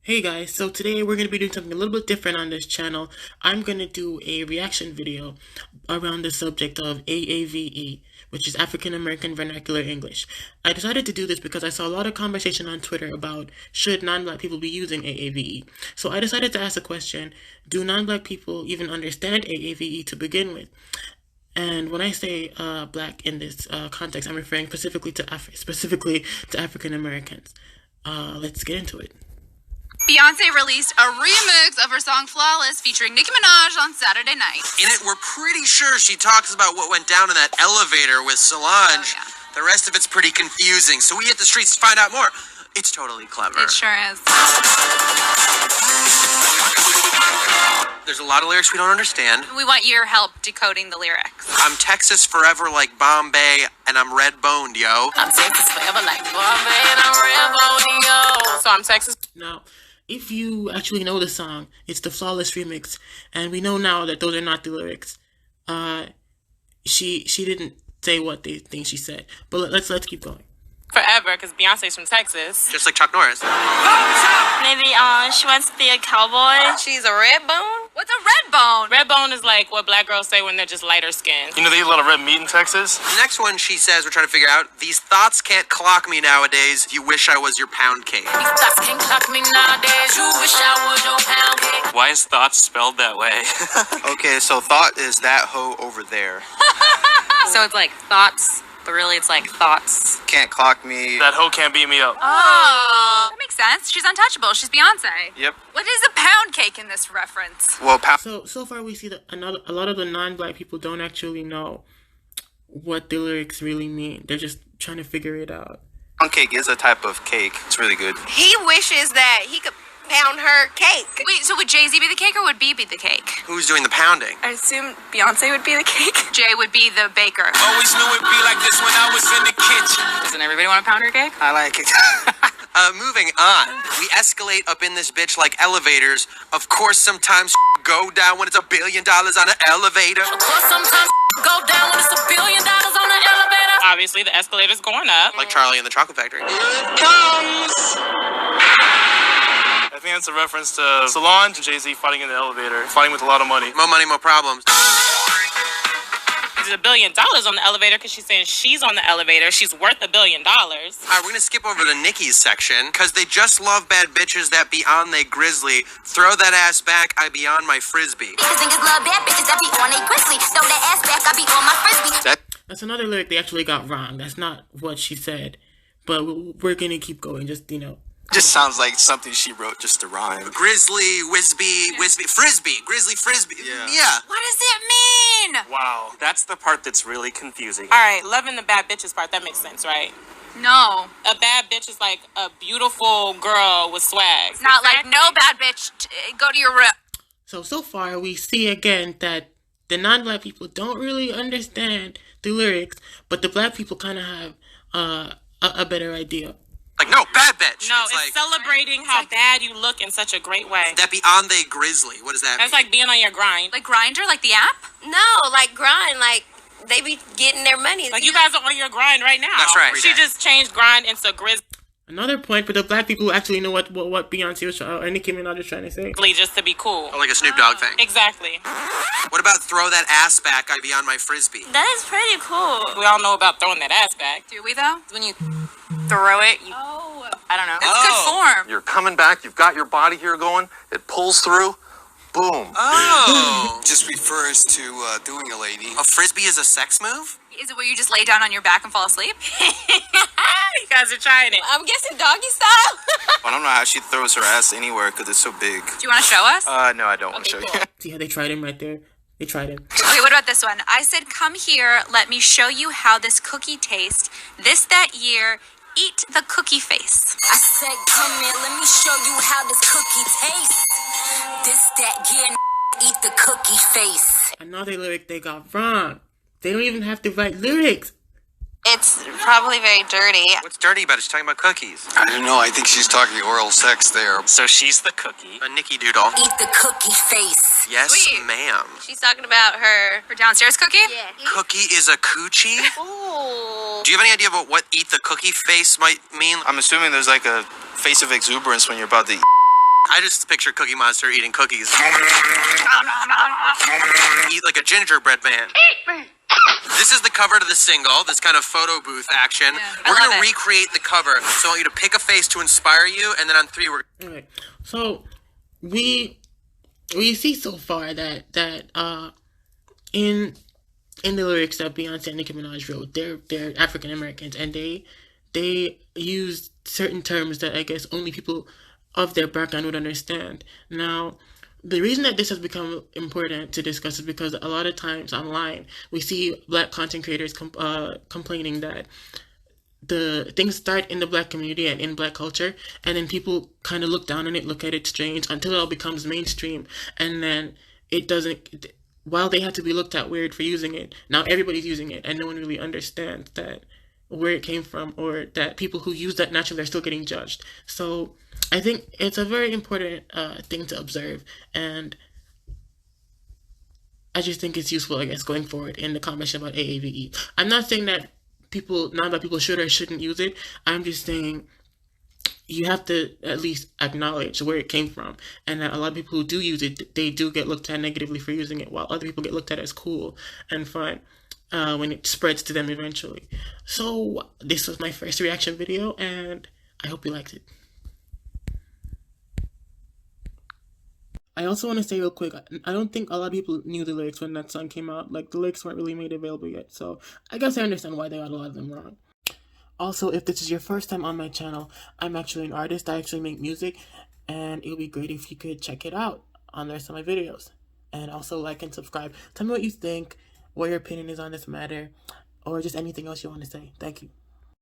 Hey guys, so today we're going to be doing something a little bit different on this channel. I'm going to do a reaction video around the subject of AAVE, which is African American Vernacular English. I decided to do this because I saw a lot of conversation on Twitter about should non-black people be using AAVE. So I decided to ask the question, do non-black people even understand AAVE to begin with? And when I say black in this context, I'm referring specifically to African Americans. Let's get into it. Beyoncé released a remix of her song Flawless featuring Nicki Minaj on Saturday night. In it, we're pretty sure she talks about what went down in that elevator with Solange. Oh, yeah. The rest of it's pretty confusing, so we hit the streets to find out more. It's totally clever. It sure is. There's a lot of lyrics we don't understand. We want your help decoding the lyrics. I'm Texas forever like Bombay, and I'm red boned, yo. I'm Texas forever like Bombay, and I'm red boned, yo. So I'm Texas. Now, if you actually know the song, it's the Flawless remix, and we know now that those are not the lyrics. She didn't say what they think she said, but let's keep going. Forever, because Beyonce's from Texas. Just like Chuck Norris. Maybe she wants to be a cowboy. She's a red bone? What's a red bone? Red bone is like what black girls say when they're just lighter skinned. You know they eat a lot of red meat in Texas? The next one, she says, we're trying to figure out, these thoughts can't clock me nowadays. You wish I was your pound cake. These thoughts can't clock me nowadays. You wish I was your pound cake. Why is thoughts spelled that way? Okay, so thought is that hoe over there. So it's like thoughts, but really it's like thoughts. Can't clock me. That hoe can't beat me up. Oh, that makes sense. She's untouchable. She's Beyonce. Yep. What is a pound cake in this reference? Well, So far we see that a lot of the non-black people don't actually know what the lyrics really mean. They're just trying to figure it out. pound cake is a type of cake. It's really good. He wishes that he could pound her cake. Wait, so would Jay-Z be the cake or would B be the cake? Who's doing the pounding? I assume Beyonce would be the cake. Jay would be the baker. Always knew it'd be like this when I was in the kitchen. Doesn't everybody want a pounder cake? I like it. Moving on. We escalate up in this bitch like elevators. Of course, sometimes go down when it's $1 billion on an elevator. Of course, sometimes go down when it's $1 billion on the elevator. Obviously, the escalator's going up. Like Charlie in the Chocolate Factory. I think that's a reference to Solange and Jay-Z fighting in the elevator, fighting with a lot of money. More money, more problems. There's $1 billion on the elevator because she's saying she's on the elevator. She's worth $1 billion. All right, we're gonna skip over to Nicki's section because they just love bad bitches that be on they grizzly. Throw that ass back, I be on my frisbee. Niggas love bad bitches that be on a grizzly. Throw that ass back, I be on my frisbee. That's another lyric they actually got wrong. That's not what she said, but we're gonna keep going. Just Just sounds like something she wrote just to rhyme. Grizzly, Wisby, frisbee, grizzly, frisbee. Yeah. What does it mean? Wow, that's the part that's really confusing. All right, loving the bad bitches part, that makes sense, right? No. A bad bitch is like a beautiful girl with swag. Not like, no bad bitch, go to your room. So far we see again that the non-black people don't really understand the lyrics, but the black people kind of have a better idea. Like, no, bad bitch. No, it's like, celebrating how bad you look in such a great way. that be on they grizzly. What does that That's mean? like being on your grind. Like Grindr, like the app? No, like grind, like they be getting their money. Like you guys are on your grind right now. That's right. She just changed grind into grizzly Another point for the black people who actually know what Beyoncé was or Nicki Minaj was trying to say. just to be cool. Or like a Snoop Dogg thing. Exactly. What about throw that ass back, I be on my frisbee? That is pretty cool. We all know about throwing that ass back. Do we though? When you throw it, you, Oh. I don't know. That's good form. You're coming back, you've got your body here going, it pulls through, boom. Oh. Just refers to doing a lady. A frisbee is a sex move? Is it where you just lay down on your back and fall asleep? You guys are trying it. I'm guessing doggy style. I don't know how she throws her ass anywhere because it's so big. Do you want to show us? No, I don't want to show you. See how they tried him right there? They tried him. Okay, what about this one? I said, come here, let me show you how this cookie tastes. This, that year, eat the cookie face. I said, come here, let me show you how this cookie tastes. This, that year, eat the cookie face. Another lyric they got wrong. They don't even have to write lyrics. It's probably very dirty. What's dirty about it? She's talking about cookies. I don't know. I think she's talking oral sex there. So she's the cookie. A Nicki Doodle. Eat the cookie face. Yes, Sweet. ma'am. She's talking about her. Her downstairs cookie? Yeah. Cookie is a coochie? Ooh. Do you have any idea about what eat the cookie face might mean? I'm assuming there's like a face of exuberance when you're about to eat. I just picture Cookie Monster eating cookies. Eat like a gingerbread man. This is the cover to the single, this kind of photo booth action. Yeah, we're going to recreate the cover. So I want you to pick a face to inspire you, and then on 3 we're... Okay, so we see so far that in the lyrics that Beyoncé and Nicki Minaj wrote, they're African Americans, and they use certain terms that I guess only people of their background would understand. Now, the reason that this has become important to discuss is because a lot of times online we see Black content creators complaining that the things start in the Black community and in Black culture, and then people kind of look down on it, look at it strange until it all becomes mainstream, and then it doesn't. While they had to be looked at weird for using it, now everybody's using it, and no one really understands that where it came from, or that people who use that naturally are still getting judged. So I think it's a very important thing to observe, and I just think it's useful, I guess, going forward in the conversation about AAVE. I'm not saying that non-Black people should or shouldn't use it. I'm just saying you have to at least acknowledge where it came from, and that a lot of people who do use it, they do get looked at negatively for using it, while other people get looked at as cool and fun when it spreads to them eventually. So this was my first reaction video, and I hope you liked it. I also want to say real quick, I don't think a lot of people knew the lyrics when that song came out. Like, the lyrics weren't really made available yet, so I guess I understand why they got a lot of them wrong. Also, if this is your first time on my channel, I'm actually an artist. I actually make music, and it would be great if you could check it out on the rest of my videos. And also like and subscribe. Tell me what you think, what your opinion is on this matter, or just anything else you want to say. Thank you.